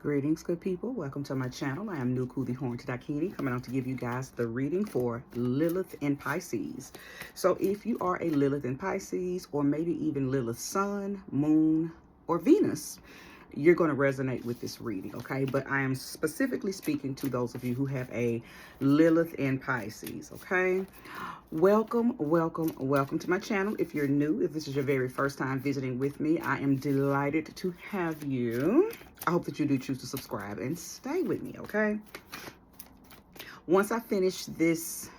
Greetings, good people. Welcome to my channel. I am Nuku, the Horned Dakini, coming on to give you guys the reading for Lilith in Pisces. So if you are a Lilith in Pisces, or maybe even Lilith Sun, Moon, or Venus, you're going to resonate with this reading, okay? But I am specifically speaking to those of you who have a Lilith in Pisces, okay? Welcome, welcome, welcome to my channel. If you're new, if this is your very first time visiting with me, I am delighted to have you. I hope that you do choose to subscribe and stay with me, okay? Once I finish this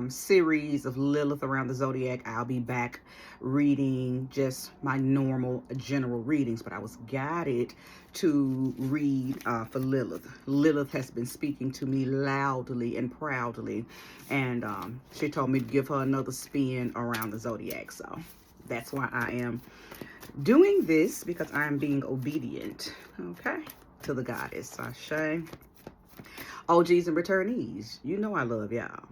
series of Lilith around the zodiac, I'll be back reading just my normal general readings, but I was guided to read for Lilith. Lilith has been speaking to me loudly and proudly, and she told me to give her another spin around the zodiac, so that's why I am doing this, because I am being obedient, okay, to the goddess. Ashe. OGs and returnees, you know I love y'all.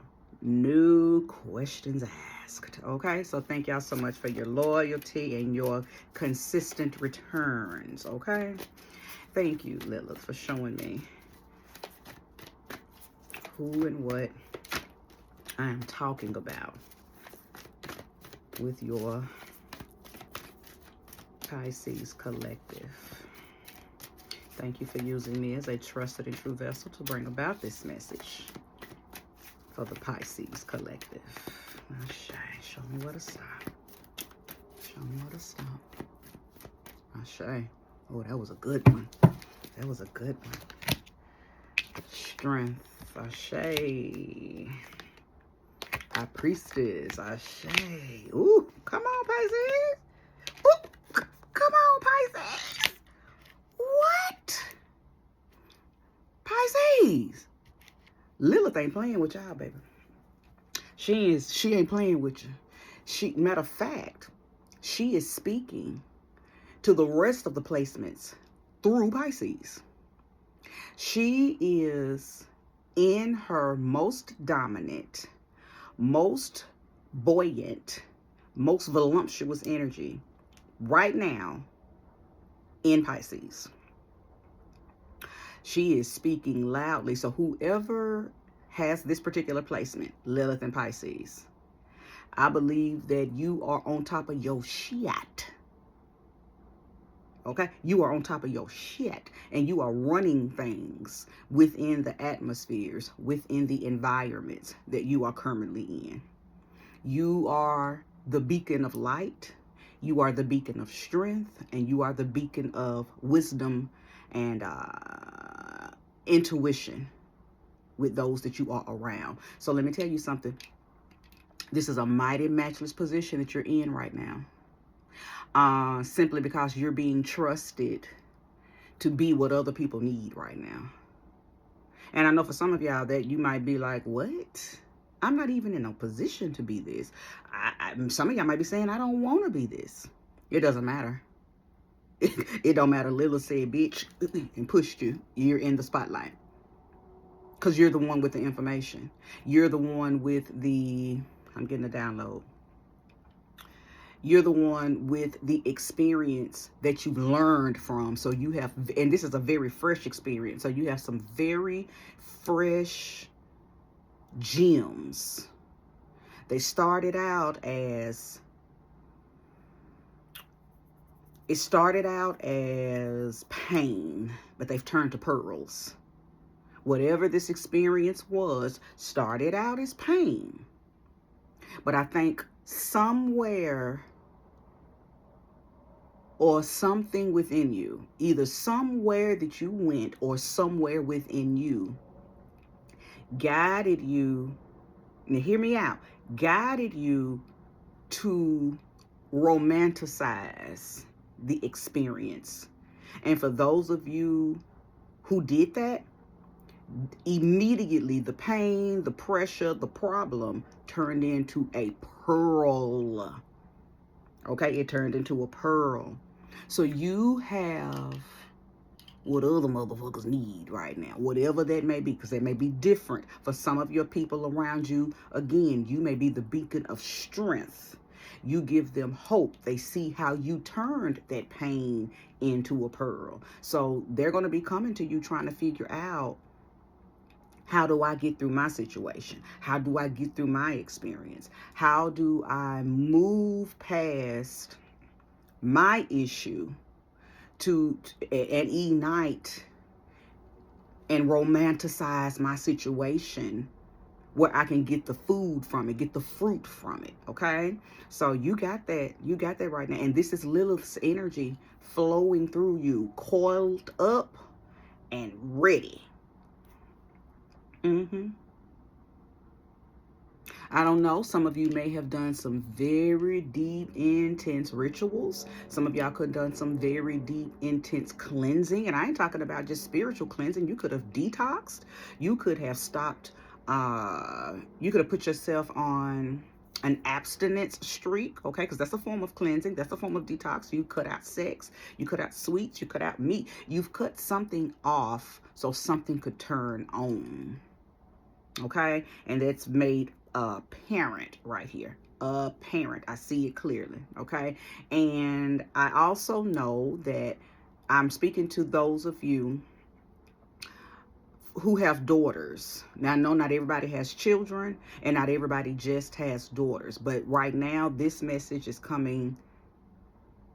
No questions asked, okay? So thank y'all so much for your loyalty and your consistent returns, okay? Thank you, Lilith, for showing me who and what I am talking about with your Pisces collective. Thank you for using me as a trusted and true vessel to bring about this message for the Pisces collective. Ashe, show me where to stop. Show me where to stop. Ashe. Oh, that was a good one. That was a good one. Strength. Ashe. High priestess. Ashe. Ooh, come on, Pisces. Ooh, come on, Pisces. What? Pisces. Lilith ain't playing with y'all, baby. She ain't playing with you. Matter of fact, she is speaking to the rest of the placements through Pisces. She is in her most dominant, most buoyant, most voluptuous energy right now in Pisces. She is speaking loudly. So whoever has this particular placement, Lilith and Pisces, I believe that you are on top of your shit. Okay? You are on top of your shit. And you are running things within the atmospheres, within the environments that you are currently in. You are the beacon of light. You are the beacon of strength. And you are the beacon of wisdom and intuition with those that you are around. So let me tell you something. This is a mighty matchless position that you're in right now. Simply because you're being trusted to be what other people need right now. And I know for some of y'all that you might be like, what? I'm not even in a position to be this. Some of y'all might be saying, I don't want to be this. It doesn't matter. It don't matter. Lilith said, bitch, and pushed you. You're in the spotlight. Because you're the one with the information. You're the one with the, I'm getting a download. You're the one with the experience that you've learned from. So you have, and this is a very fresh experience. So you have some very fresh gems. They started out as, pain, but they've turned to pearls. Whatever this experience was, started out as pain. But I think somewhere or something within you, either somewhere that you went or somewhere within you, guided you, now hear me out, guided you to romanticize the experience. And for those of you who did that, immediately the pain, the pressure, the problem turned into a pearl. Okay, it turned into a pearl. So you have what other motherfuckers need right now, whatever that may be, because it may be different for some of your people around you. Again, you may be the beacon of strength. You give them hope. They see how you turned that pain into a pearl. So they're going to be coming to you trying to figure out, how do I get through my situation? How do I get through my experience? How do I move past my issue and ignite and romanticize my situation where I can get the food from it, get the fruit from it, okay? So you got that. You got that right now. And this is Lilith's energy flowing through you, coiled up and ready. I don't know. Some of you may have done some very deep, intense rituals. Some of y'all could have done some very deep, intense cleansing. And I ain't talking about just spiritual cleansing. You could have detoxed. You could have stopped. You could have put yourself on an abstinence streak, okay? Because that's a form of cleansing. That's a form of detox. You cut out sex. You cut out sweets. You cut out meat. You've cut something off so something could turn on, okay? And that's made apparent right here. Apparent. I see it clearly, okay? And I also know that I'm speaking to those of you who have daughters. Now, I know not everybody has children, and not everybody just has daughters, but right now this message is coming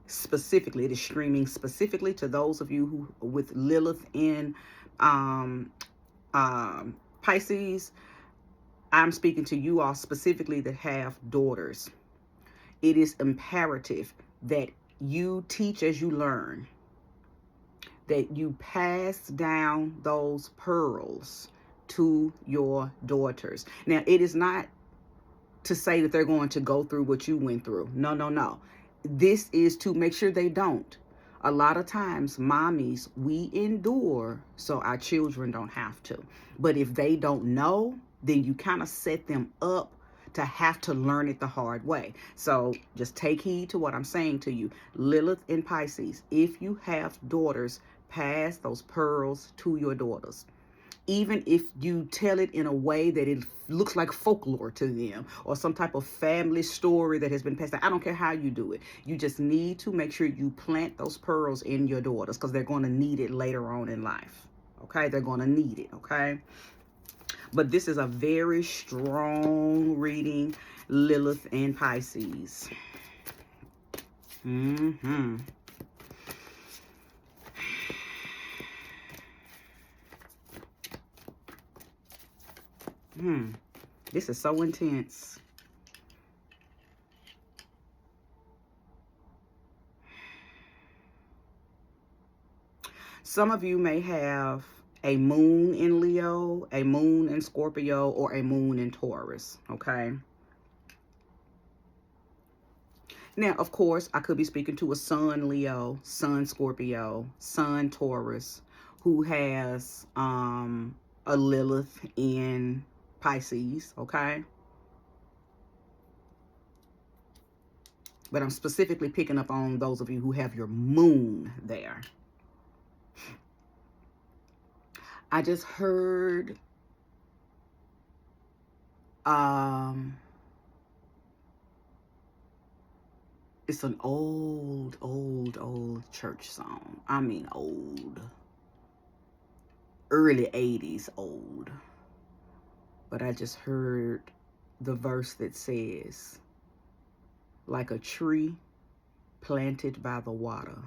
specifically, it is streaming specifically to those of you who with Lilith in Pisces. I'm speaking to you all specifically that have daughters. It is imperative that you teach as you learn, that you pass down those pearls to your daughters. Now, it is not to say that they're going to go through what you went through. No, no, no. This is to make sure they don't. A lot of times, mommies, we endure so our children don't have to. But if they don't know, then you kind of set them up to have to learn it the hard way. So just take heed to what I'm saying to you. Lilith in Pisces, if you have daughters, pass those pearls to your daughters. Even if you tell it in a way that it looks like folklore to them or some type of family story that has been passed down. I don't care how you do it. You just need to make sure you plant those pearls in your daughters because they're going to need it later on in life. Okay? They're going to need it. Okay? But this is a very strong reading, Lilith and Pisces. This is so intense. Some of you may have a moon in Leo, a moon in Scorpio, or a moon in Taurus, okay? Now, of course, I could be speaking to a sun Leo, sun Scorpio, sun Taurus, who has a Lilith in Pisces, okay? But I'm specifically picking up on those of you who have your moon there. I just heard it's an old church song. I mean old. Early 80s old. But I just heard the verse that says, like a tree planted by the water,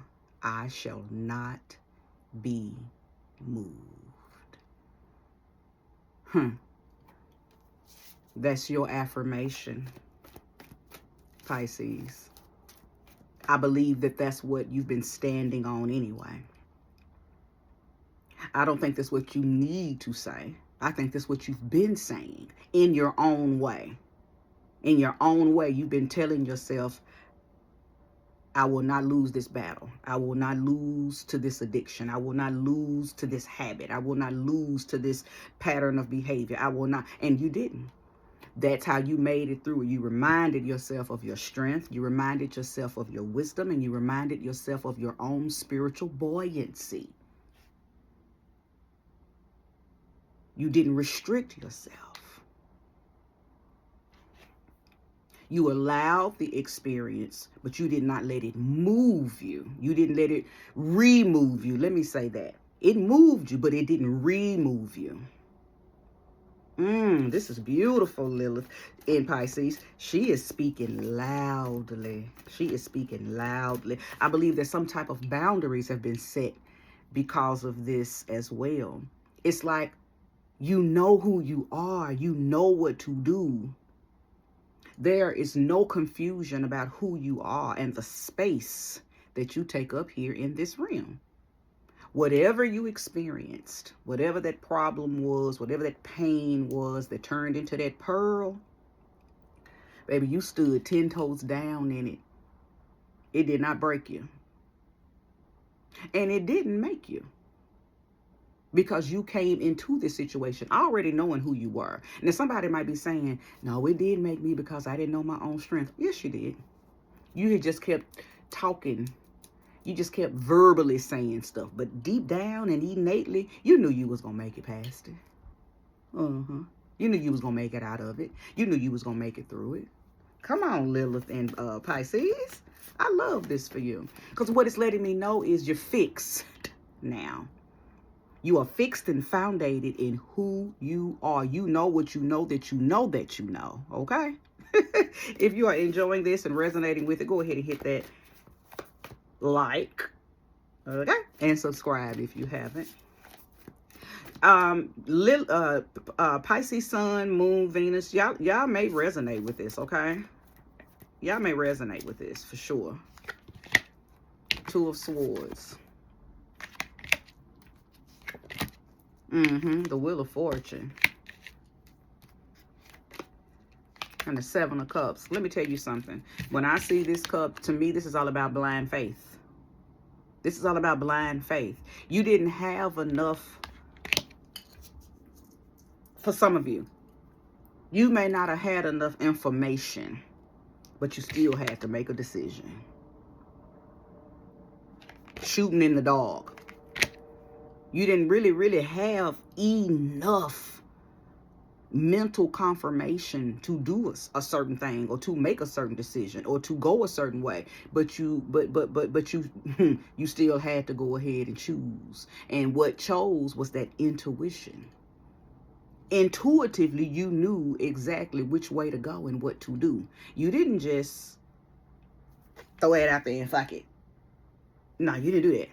I shall not be moved. That's your affirmation, Pisces. I believe that that's what you've been standing on anyway. I don't think that's what you need to say. I think that's what you've been saying in your own way. In your own way, you've been telling yourself, I will not lose this battle. I will not lose to this addiction. I will not lose to this habit. I will not lose to this pattern of behavior. I will not. And you didn't. That's how you made it through. You reminded yourself of your strength. You reminded yourself of your wisdom. And you reminded yourself of your own spiritual buoyancy. You didn't restrict yourself. You allowed the experience, but you did not let it move you. You didn't let it remove you. Let me say that. It moved you, but it didn't remove you. This is beautiful, Lilith in Pisces. She is speaking loudly. She is speaking loudly. I believe that some type of boundaries have been set because of this as well. It's like you know who you are. You know what to do. There is no confusion about who you are and the space that you take up here in this realm. Whatever you experienced, whatever that problem was, whatever that pain was that turned into that pearl, baby, you stood 10 toes down in it. It did not break you. And it didn't make you. Because you came into this situation already knowing who you were. Now, somebody might be saying, no, it did make me because I didn't know my own strength. Yes, you did. You had just kept talking. You just kept verbally saying stuff. But deep down and innately, you knew you was going to make it past it. You knew you was going to make it out of it. You knew you was going to make it through it. Come on, Lilith and Pisces. I love this for you. Because what it's letting me know is you're fixed now. You are fixed and founded in who you are. You know what you know that you know that you know. Okay? If you are enjoying this and resonating with it, go ahead and hit that like, okay, and subscribe if you haven't. Pisces Sun, Moon, Venus, y'all may resonate with this, okay? Y'all may resonate with this for sure. Two of Swords. The Wheel of Fortune. And the Seven of Cups. Let me tell you something. When I see this cup, to me, this is all about blind faith. This is all about blind faith. You didn't have enough, for some of you. You may not have had enough information, but you still had to make a decision. Shooting in the dark. You didn't really have enough mental confirmation to do a certain thing, or to make a certain decision, or to go a certain way, but you you still had to go ahead and choose. And what chose was that intuition. Intuitively, you knew exactly which way to go and what to do. You didn't just throw it out there and fuck it. No, you didn't do that.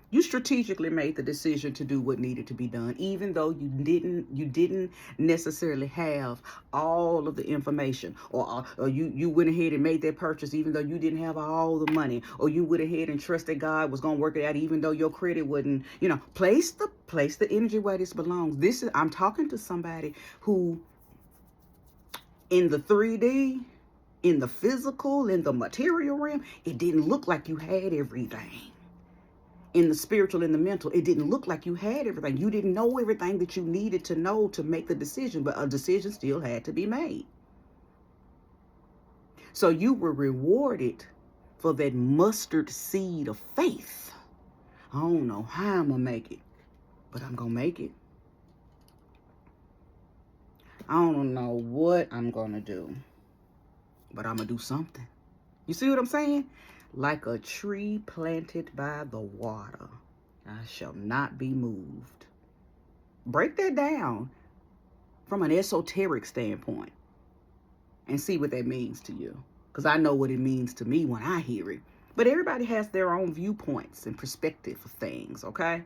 You strategically made the decision to do what needed to be done, even though you didn't necessarily have all of the information, or you went ahead and made that purchase even though you didn't have all the money, or you went ahead and trusted God was gonna work it out even though your credit wouldn't. You know, place the energy where this belongs. I'm talking to somebody who, in the 3D, in the physical, in the material realm, it didn't look like you had everything. In the spiritual, in the mental, it didn't look like you had everything. You didn't know everything that you needed to know to make the decision, but a decision still had to be made. So you were rewarded for that mustard seed of faith. I don't know how I'm going to make it, but I'm going to make it. I don't know what I'm going to do, but I'm going to do something. You see what I'm saying? Like a tree planted by the water, I shall not be moved. Break that down from an esoteric standpoint and see what that means to you. Because I know what it means to me when I hear it. But everybody has their own viewpoints and perspective of things, okay?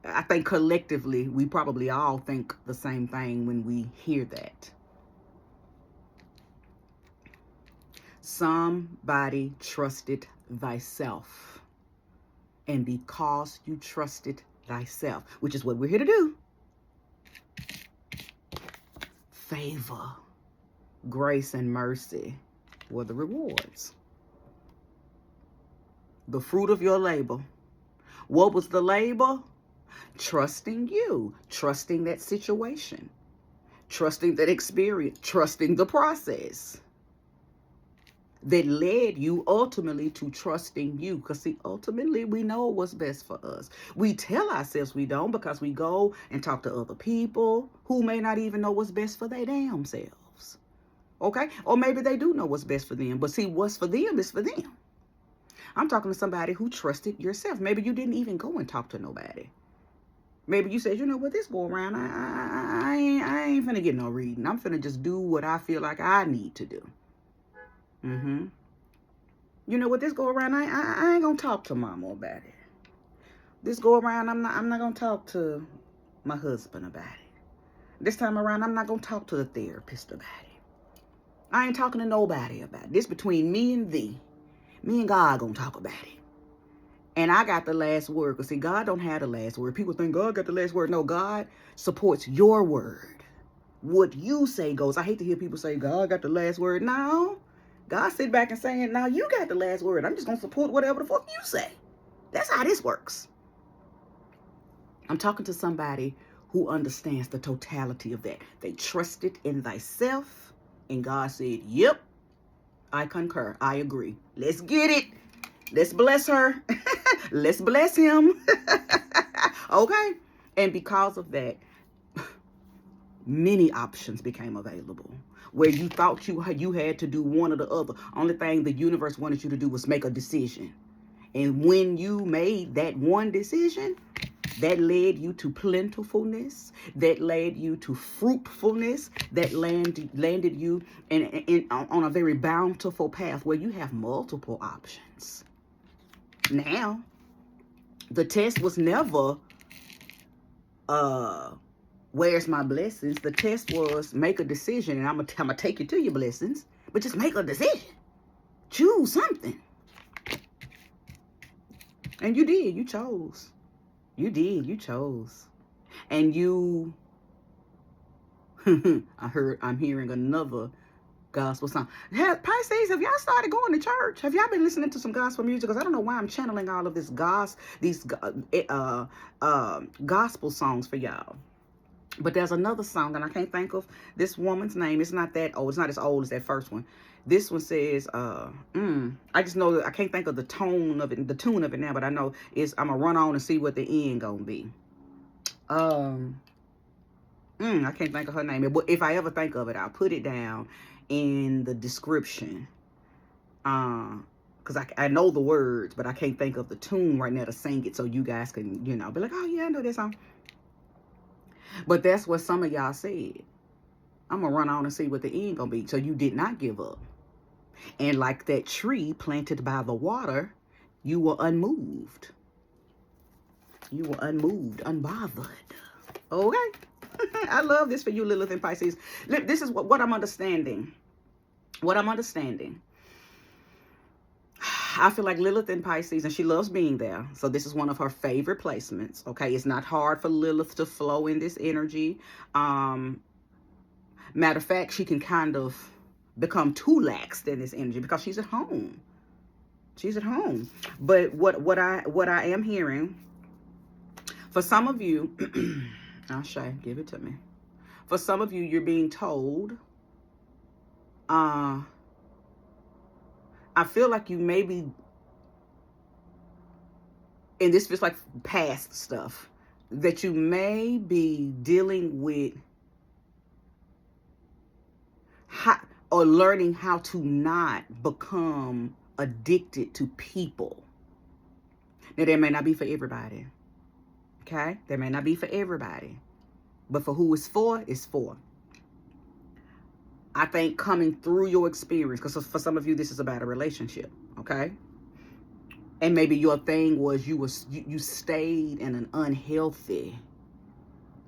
I think collectively, we probably all think the same thing when we hear that. Somebody trusted thyself. And because you trusted thyself, which is what we're here to do, favor, grace, and mercy were the rewards. The fruit of your labor. What was the labor? Trusting you, trusting that situation, trusting that experience, trusting the process that led you ultimately to trusting you. Because see, ultimately we know what's best for us. We tell ourselves we don't because we go and talk to other people who may not even know what's best for their damn selves. Okay? Or maybe they do know what's best for them. But see, what's for them is for them. I'm talking to somebody who trusted yourself. Maybe you didn't even go and talk to nobody. Maybe you said, you know what, this go around, I ain't finna get no reading. I'm finna just do what I feel like I need to do. You know what, this go around, I ain't gonna talk to mama about it. This go around, I'm not gonna talk to my husband about it. This time around, I'm not gonna talk to the therapist about it. I ain't talking to nobody about it. This between me and thee. Me and God gonna talk about it. And I got the last word. Because see, God don't have the last word. People think God got the last word. No, God supports your word. What you say goes. I hate to hear people say God got the last word. No. God sit back and saying, now you got the last word. I'm just going to support whatever the fuck you say. That's how this works. I'm talking to somebody who understands the totality of that. They trusted in thyself. And God said, yep, I concur. I agree. Let's get it. Let's bless her. Let's bless him. Okay? And because of that, many options became available. Where you thought you had to do one or the other. Only thing the universe wanted you to do was make a decision. And when you made that one decision, that led you to plentifulness, that led you to fruitfulness, that landed you on a very bountiful path where you have multiple options. Now, the test was never, where's my blessings? The test was make a decision, and I'm gonna take you to your blessings, but just make a decision. Choose something. And you did. You chose. You did. You chose. And you, I'm hearing another gospel song. Pisces, have y'all started going to church? Have y'all been listening to some gospel music? Because I don't know why I'm channeling all of this gospel songs for y'all. But there's another song, and I can't think of this woman's name. It's not that old. It's not as old as that first one. This one says, I just know that I can't think of the tune of it now, but I know I'm gonna run on and see what the end gonna be. I can't think of her name. But if I ever think of it, I'll put it down in the description. Because I know the words, but I can't think of the tune right now to sing it so you guys can, be like, oh yeah, I know that song. But that's what some of y'all said. I'm going to run on and see what the end going to be. So you did not give up. And like that tree planted by the water, you were unmoved. You were unmoved, unbothered. Okay? I love this for you, Lilith and Pisces. This is what I'm understanding. What I'm understanding. I feel like Lilith in Pisces, and she loves being there. So this is one of her favorite placements. Okay, it's not hard for Lilith to flow in this energy. Matter of fact, she can kind of become too laxed in this energy because she's at home. She's at home. But what I am hearing, for some of you, Ashay, give it to me. For some of you, you're being told, I feel like you may be, and this feels like past stuff, that you may be dealing with or learning how to not become addicted to people. Now, that may not be for everybody. Okay? That may not be for everybody. But for who it's for, it's for. I think coming through your experience, because for some of you, this is about a relationship, okay? And maybe your thing was you stayed in an unhealthy,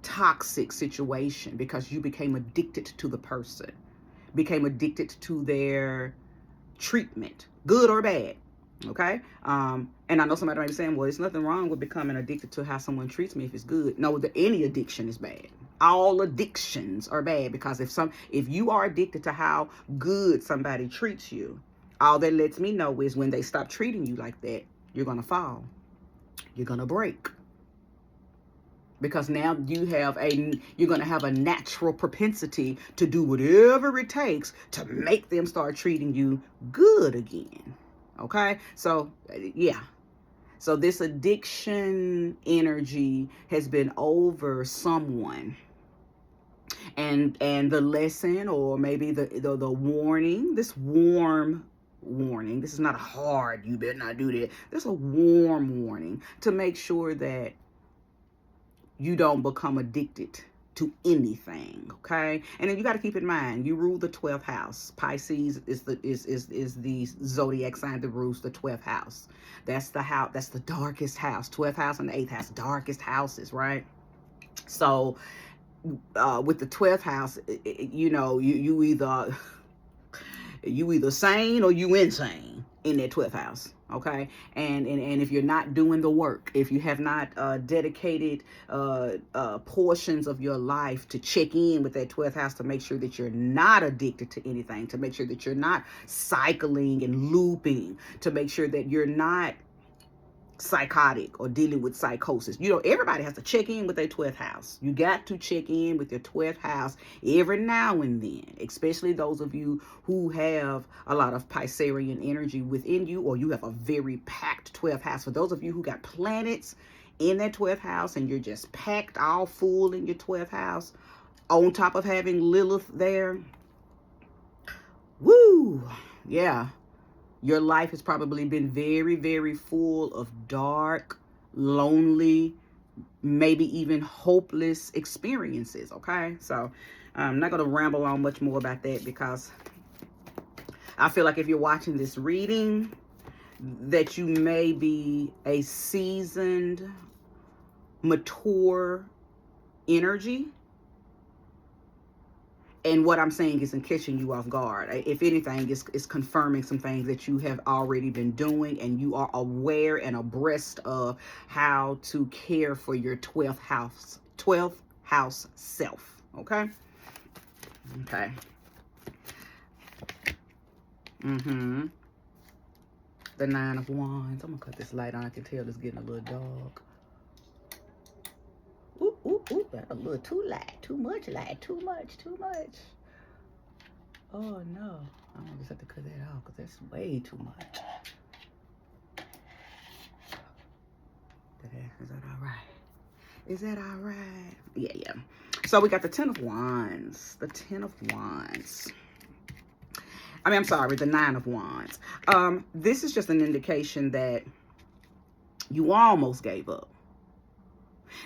toxic situation because you became addicted to the person, became addicted to their treatment, good or bad, okay? And I know somebody might be saying, well, there's nothing wrong with becoming addicted to how someone treats me if it's good. No, any addiction is bad. All addictions are bad because if you are addicted to how good somebody treats you, all that lets me know is when they stop treating you like that, you're going to fall. You're going to break. Because now you're going to have a natural propensity to do whatever it takes to make them start treating you good again. Okay? So, yeah. So this addiction energy has been over someone. And the lesson, or maybe the warning, this warm warning, this is not a hard, you better not do that. This is a warm warning to make sure that you don't become addicted to anything, okay? And then you got to keep in mind, you rule the 12th house. Pisces is the zodiac sign that rules the 12th house. That's the house, that's the darkest house. 12th house and the 8th house, darkest houses, right? So with the 12th house, you know, you either sane or you insane in that 12th house, okay? And if you're not doing the work, if you have not dedicated portions of your life to check in with that 12th house to make sure that you're not addicted to anything, to make sure that you're not cycling and looping, to make sure that you're not psychotic or dealing with psychosis. You know, everybody has to check in with their 12th house. You got to check in with your 12th house every now and then, especially those of you who have a lot of Piscean energy within you, or you have a very packed 12th house. For those of you who got planets in that 12th house and you're just packed all full in your 12th house, on top of having Lilith there, woo, yeah. Your life has probably been very, very full of dark, lonely, maybe even hopeless experiences, okay? So I'm not going to ramble on much more about that, because I feel like if you're watching this reading, that you may be a seasoned, mature energy. And what I'm saying isn't catching you off guard. If anything, it's confirming some things that you have already been doing, and you are aware and abreast of how to care for your 12th house self. Okay? Okay. The 9 of Wands. I'm going to cut this light on. I can tell it's getting a little dark. Ooh, a little too light, too much light, too much. Oh no, I'm gonna just have to cut that off because that's way too much. Is that all right? Is that all right? Yeah. So we got the 10 of Wands. The 10 of Wands. I'm sorry, the 9 of Wands. This is just an indication that you almost gave up.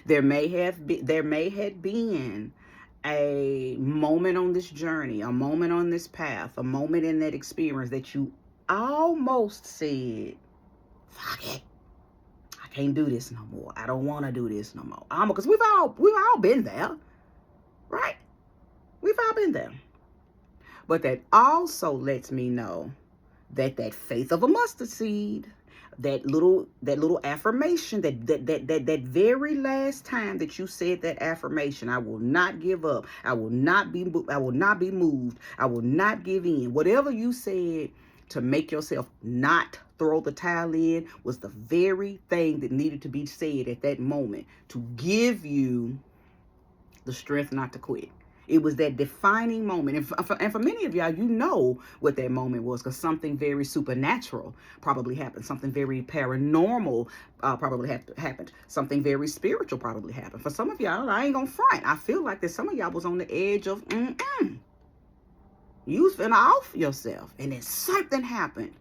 There may have been a moment on this journey, a moment on this path, a moment in that experience that you almost said, fuck it, I can't do this no more. I don't want to do this no more. Because we've all been there, right? We've all been there. But that also lets me know that faith of a mustard seed, that little affirmation, that very last time that you said that affirmation, I will not give up, I will not be moved, I will not give in. Whatever you said to make yourself not throw the towel in was the very thing that needed to be said at that moment to give you the strength not to quit. It was that defining moment. And for many of y'all, you know what that moment was, because something very supernatural probably happened. Something very paranormal probably happened. Something very spiritual probably happened. For some of y'all, I ain't gonna front, I feel like that some of y'all was on the edge of you was finna off yourself, and then something happened.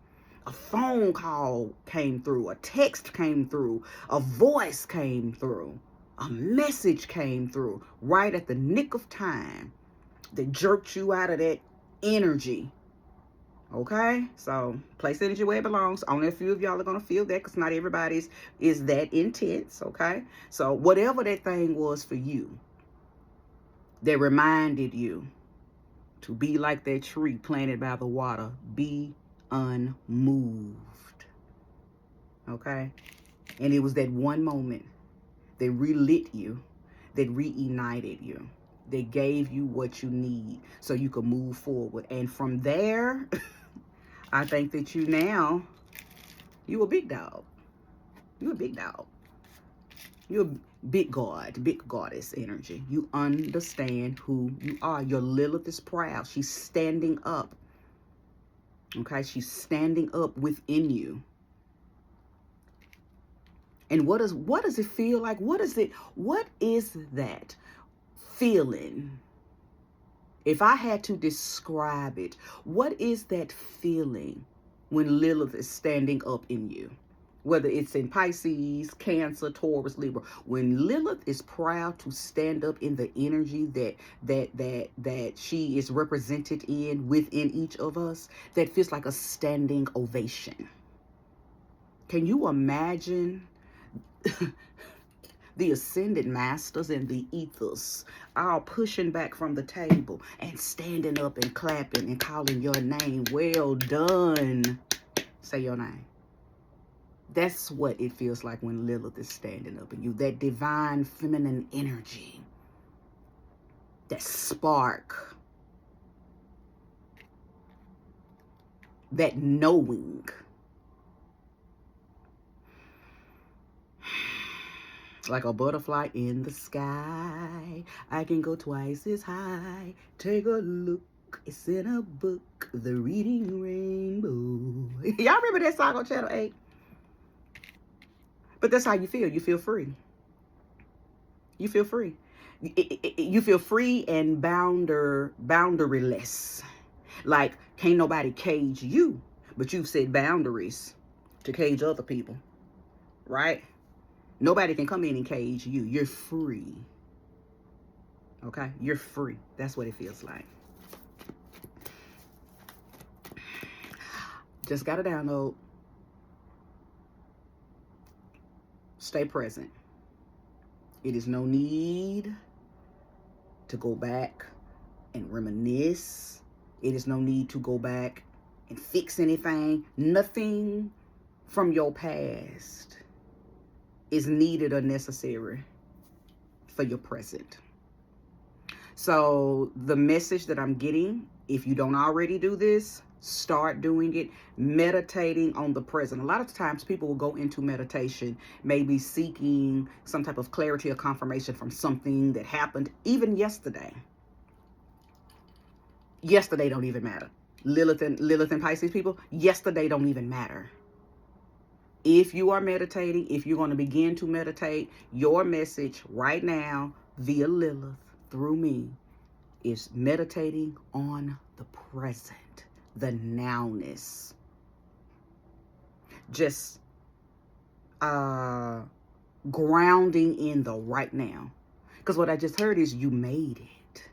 A phone call came through, a text came through, a voice came through, a message came through right at the nick of time that jerked you out of that energy. Okay? So place energy where it belongs. Only a few of y'all are going to feel that, because not everybody's is that intense. Okay? So whatever that thing was for you that reminded you to be like that tree planted by the water, be unmoved. Okay? And it was that one moment that relit you, that reignited you, that gave you what you need so you could move forward. And from there, I think that you a big dog. You're a big dog. You're a big god, big goddess energy. You understand who you are. Your Lilith is proud. She's standing up. Okay? She's standing up within you. And what does it feel like? What is that feeling If I had to describe it, what is that feeling when Lilith is standing up in you? Whether it's in Pisces, Cancer, Taurus, Libra, when Lilith is proud to stand up in the energy that she is represented in within each of us, that feels like a standing ovation. Can you imagine the ascended masters and the ethers all pushing back from the table and standing up and clapping and calling your name? Well done. Say your name. That's what it feels like when Lilith is standing up in you. That divine feminine energy. That spark. That knowing. Like a butterfly in the sky. I can go twice as high. Take a look. It's in a book. The Reading Rainbow. Y'all remember that song on Channel 8? But that's how you feel. You feel free. You feel free. You feel free and boundaryless. Like, can't nobody cage you. But you've set boundaries to cage other people. Right? Nobody can come in and cage you. You're free. Okay? You're free. That's what it feels like. Just got to download. Stay present. It is no need to go back and reminisce. It is no need to go back and fix anything. Nothing from your past is needed or necessary for your present. So the message that I'm getting, if you don't already do this, start doing it. Meditating on the present. A lot of times people will go into meditation maybe seeking some type of clarity or confirmation from something that happened even yesterday. Yesterday don't even matter. Lilith and Pisces people, yesterday don't even matter. If you are meditating, if you're going to begin to meditate, your message right now via Lilith through me is meditating on the present, the nowness. Just grounding in the right now. Because what I just heard is you made it.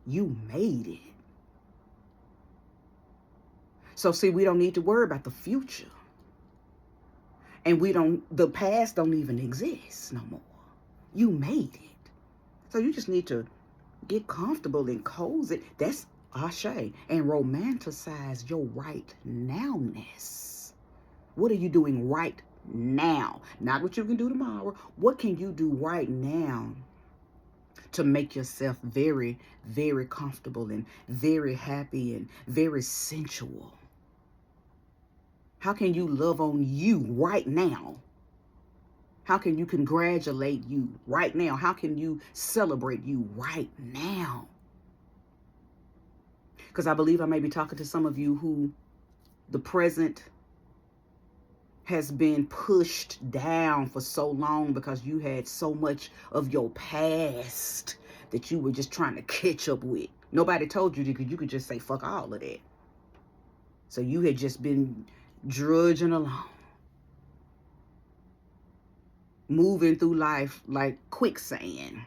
You made it. So see, we don't need to worry about the future. And the past don't even exist no more. You made it. So you just need to get comfortable and cozy. That's Ashe. And romanticize your right nowness. What are you doing right now? Not what you can do tomorrow. What can you do right now to make yourself very, very comfortable and very happy and very sensual? How can you love on you right now? How can you congratulate you right now? How can you celebrate you right now? Because I believe I may be talking to some of you who the present has been pushed down for so long because you had so much of your past that you were just trying to catch up with. Nobody told you you could just say fuck all of that. So you had just been drudging along, moving through life like quicksand,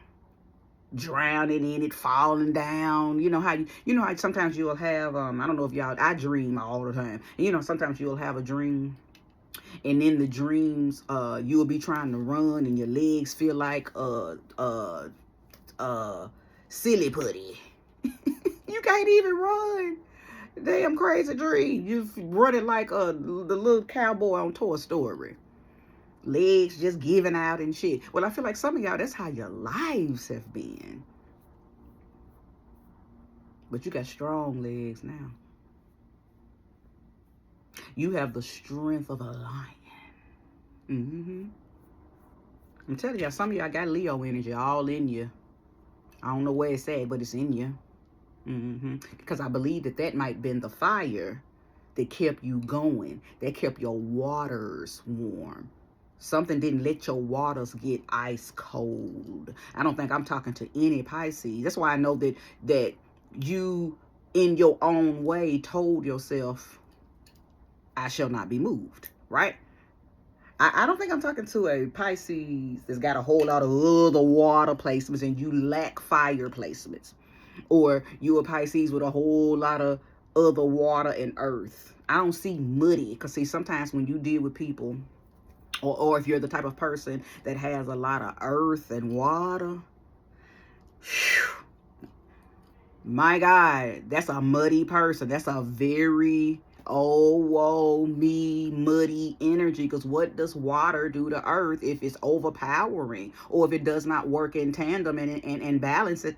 drowning in it, falling down. You know how sometimes you'll have I don't know if I dream all the time. And sometimes you'll have a dream, and in the dreams you'll be trying to run and your legs feel like silly putty. You can't even run. Damn crazy dream. You running like the little cowboy on Toy Story. Legs just giving out and shit. Well, I feel like some of y'all, that's how your lives have been. But you got strong legs now. You have the strength of a lion. I'm telling y'all, some of y'all got Leo energy all in you. I don't know where it's at, but it's in you. Because I believe that might have been the fire that kept you going, that kept your waters warm. Something didn't let your waters get ice cold. I don't think I'm talking to any Pisces. That's why I know that you in your own way told yourself, I shall not be moved, right? I don't think I'm talking to a Pisces that's got a whole lot of other water placements and you lack fire placements. Or you a Pisces with a whole lot of other water and earth. I don't see muddy. Because see, sometimes when you deal with people, or if you're the type of person that has a lot of earth and water, whew, my God, that's a muddy person. That's a very, oh, whoa, me, muddy energy. Because what does water do to earth if it's overpowering, or if it does not work in tandem and balance it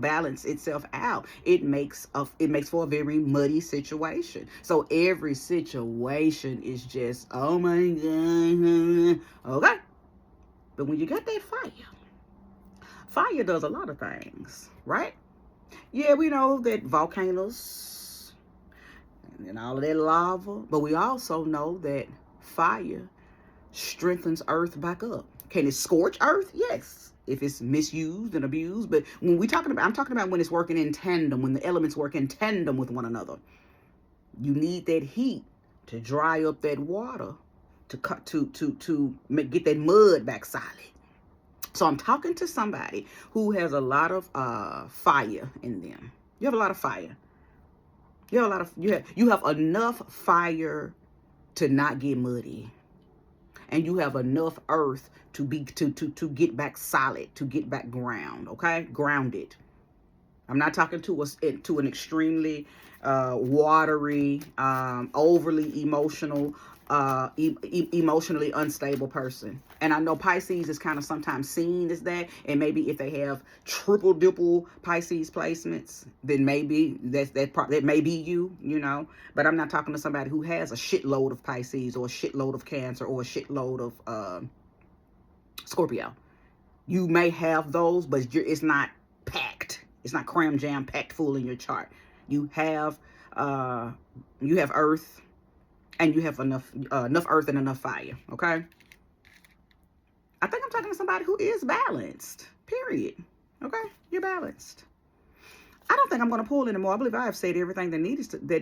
balance itself out? It makes for a very muddy situation. So every situation is just, oh my God, okay. But when you got that fire does a lot of things, right? Yeah, we know that volcanoes and all of that lava, but we also know that fire strengthens earth back up. Can it scorch earth? Yes, if it's misused and abused. But when I'm talking about when it's working in tandem, when the elements work in tandem with one another. You need that heat to dry up that water, to get that mud back solid. So I'm talking to somebody who has a lot of fire in them. You have a lot of fire. You have enough fire to not get muddy. And you have enough earth to get back solid, to get back grounded. I'm not talking to an extremely watery, overly emotional, emotionally unstable person. And I know Pisces is kind of sometimes seen as that. And maybe if they have triple dipple Pisces placements, then maybe that may be you, But I'm not talking to somebody who has a shitload of Pisces or a shitload of Cancer or a shitload of Scorpio. You may have those, but it's not packed. It's not cram jam packed full in your chart. You have earth, and you have enough earth and enough fire. Okay. I think I'm talking to somebody who is balanced. Period. Okay, you're balanced. I don't think I'm going to pull anymore. I believe I have said everything that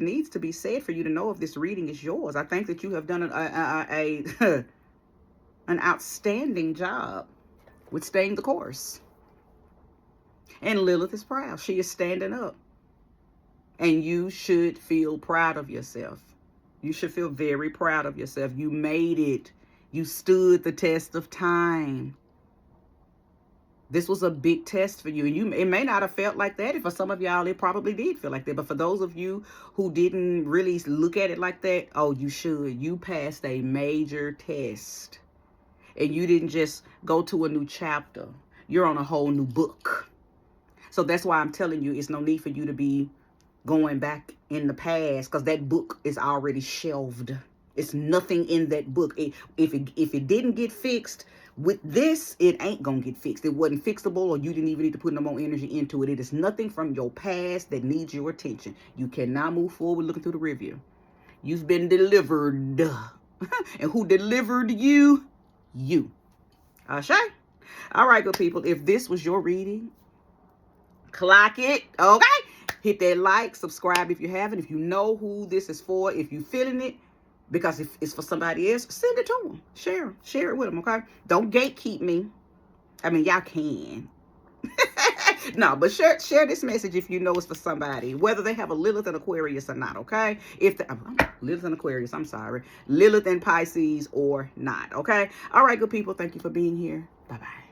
needs to be said for you to know if this reading is yours. I think that you have done an outstanding job with staying the course. And Lilith is proud. She is standing up. And you should feel proud of yourself. You should feel very proud of yourself. You made it. You stood the test of time. This was a big test for you. And it may not have felt like that. And for some of y'all, it probably did feel like that. But for those of you who didn't really look at it like that, oh, you should. You passed a major test. And you didn't just go to a new chapter. You're on a whole new book. So that's why I'm telling you, it's no need for you to be going back in the past, because that book is already shelved. It's nothing in that book. If it didn't get fixed with this, it ain't gonna get fixed. It wasn't fixable, or you didn't even need to put no more energy into it. It is nothing from your past that needs your attention. You cannot move forward looking through the review. You've been delivered. And who delivered you? You. Ashe? All right, good people. If this was your reading, clock it. Okay? Hit that like, subscribe if you haven't. If you know who this is for, if you're feeling it, because if it's for somebody else, send it to them. Share it with them, okay? Don't gatekeep me. I mean, y'all can. No, but share this message if you know it's for somebody, whether they have a Lilith and Aquarius or not, okay? Lilith and Aquarius, I'm sorry. Lilith and Pisces or not, okay? All right, good people. Thank you for being here. Bye-bye.